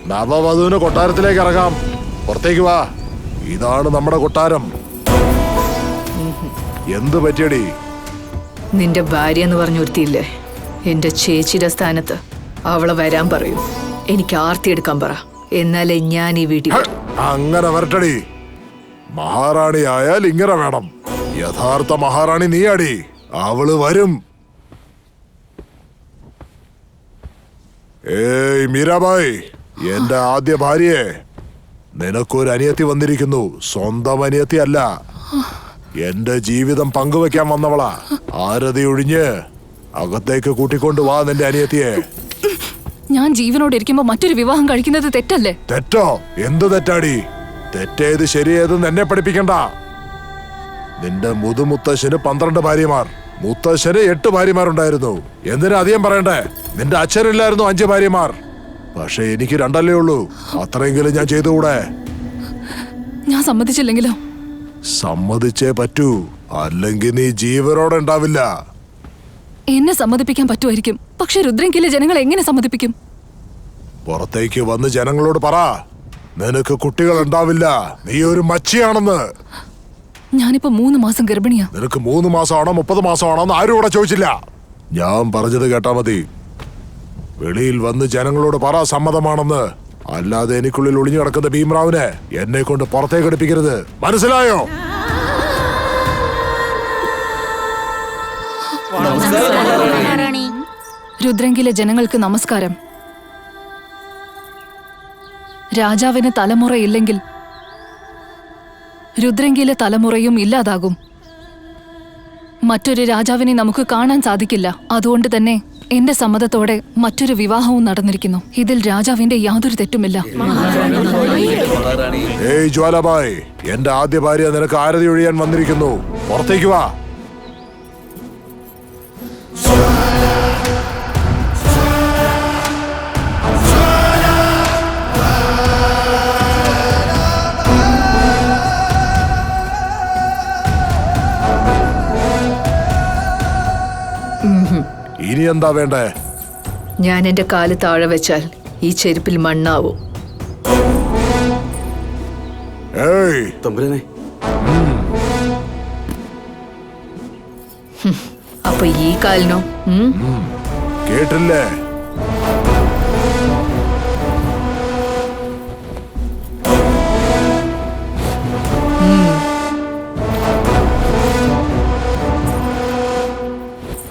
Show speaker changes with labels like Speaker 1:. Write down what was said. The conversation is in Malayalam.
Speaker 1: നവവധുവിന് കൊട്ടാരത്തിലേക്ക് ഇറങ്ങാം. പുറത്തേക്ക് വാ. ഇതാണ് നമ്മുടെ കൊട്ടാരം. എന്ത് പറ്റിയടി?
Speaker 2: നിന്റെ ഭാര്യ എന്ന് പറഞ്ഞൊരുത്തിയില്ലേ, എന്റെ ചേച്ചിയുടെ സ്ഥാനത്ത് അവളെ വരാൻ പറയൂ. എനിക്ക് ആർത്തി എടുക്കാൻ പറ, എന്നാലേ ഞാൻ ഈ വീട്ടിൽ.
Speaker 1: അങ്ങനെ വരട്ടടി. മഹാറാണിയായാൽ ഇങ്ങനെ വേണം. യഥാർത്ഥ മഹാറാണി നീയാടി. അവള് വരും. ഏയ് മീരാബായ്, എന്റെ ആദ്യ ഭാര്യയെ, നിനക്കൊരു അനിയത്തി വന്നിരിക്കുന്നു. സ്വന്തം അനിയത്തി അല്ല, എന്റെ ജീവിതം പങ്കുവെക്കാൻ വന്നവളാ. ആരതി ഒഴിഞ്ഞ് അകത്തേക്ക് കൂട്ടിക്കൊണ്ട് വാ നിന്റെ അനിയത്തിയെ.
Speaker 3: ഞാൻ ജീവനോട് ഇരിക്കുമ്പോ മറ്റൊരു വിവാഹം കഴിക്കുന്നത് തെറ്റല്ലേ?
Speaker 1: തെറ്റോ? എന്ത് തെറ്റാടി? തെറ്റേത് ശരിയേതെന്ന് എന്നെ പഠിപ്പിക്കണ്ട. നിന്റെ മുതുമുത്തശ്ശന് 12 ഭാര്യമാർ, മുത്തശ്ശന് 8 ഭാര്യമാരുണ്ടായിരുന്നു. എന്തിനാ അധികം പറയണ്ടേ? നിന്റെ അച്ഛനില്ലായിരുന്നു 5 ഭാര്യമാർ. പക്ഷെ എനിക്ക് 2 ഉള്ളൂ. അത്രയെങ്കിലും ഞാൻ ചെയ്തുകൂടെ?
Speaker 3: ഞാൻ സമ്മതിച്ചില്ലെങ്കിലോ?
Speaker 1: സമ്മതിച്ചേ പറ്റൂ, അല്ലെങ്കിൽ നീ ജീവനോടെ ഉണ്ടാവില്ല.
Speaker 3: എന്നെ സമ്മതിപ്പിക്കാൻ പറ്റുമായിരിക്കും, പക്ഷെ രുദ്രങ്കിലെ ജനങ്ങൾ എങ്ങനെ സമ്മതിപ്പിക്കും?
Speaker 1: പുറത്തേക്ക് വന്ന് ജനങ്ങളോട് പറ, നിനക്ക് കുട്ടികൾ ഉണ്ടാവില്ല, നീ ഒരു മച്ചിയാണെന്ന്.
Speaker 3: ഞാനിപ്പോ 3 മാസം ഗർഭിണിയാ.
Speaker 1: നിനക്ക് 3 മാസമാണോ 30 മാസമാണോ എന്ന് ആരും ഇവിടെ ചോദിച്ചില്ല. ഞാൻ പറഞ്ഞത് കേട്ടാ മതി. വെളിയിൽ വന്ന് ജനങ്ങളോട് പറ സമ്മതമാണെന്ന്. അല്ലാതെ എനിക്കുള്ളിൽ ഒളിഞ്ഞു കിടക്കുന്ന ഭീമറാവിനെ എന്നെ കൊണ്ട് പുറത്തേക്ക് എടുപ്പിക്കരുത്. മനസ്സിലായോ?
Speaker 3: രുദ്രങ്കിലെ ജനങ്ങൾക്ക് നമസ്കാരം. രാജാവിന് തലമുറയില്ലെങ്കിൽ രുദ്രങ്കിലെ തലമുറയും ഇല്ലാതാകും. മറ്റൊരു രാജാവിനെ നമുക്ക് കാണാൻ സാധിക്കില്ല. അതുകൊണ്ട് തന്നെ എന്റെ സമ്മതത്തോടെ മറ്റൊരു വിവാഹവും നടന്നിരിക്കുന്നു. ഇതിൽ രാജാവിന്റെ യാതൊരു തെറ്റുമില്ല.
Speaker 1: ഏയ് ജ്വാലാബായ്, എന്റെ ആദ്യ ഭാര്യ നിനക്ക് ആരതി ഒഴിയാൻ വന്നിരിക്കുന്നു. പുറത്തേക്ക് വാ. ഇനി എന്താ വേണ്ടേ?
Speaker 2: ഞാൻ എന്റെ കാല് താഴെ വെച്ചാൽ ഈ ചെരുപ്പിൽ മണ്ണാവും.
Speaker 1: ഏയ്
Speaker 4: തമ്പുരാനെ,
Speaker 2: അപ്പൊ ഈ കാലിനോ?
Speaker 1: കേട്ടില്ലേ?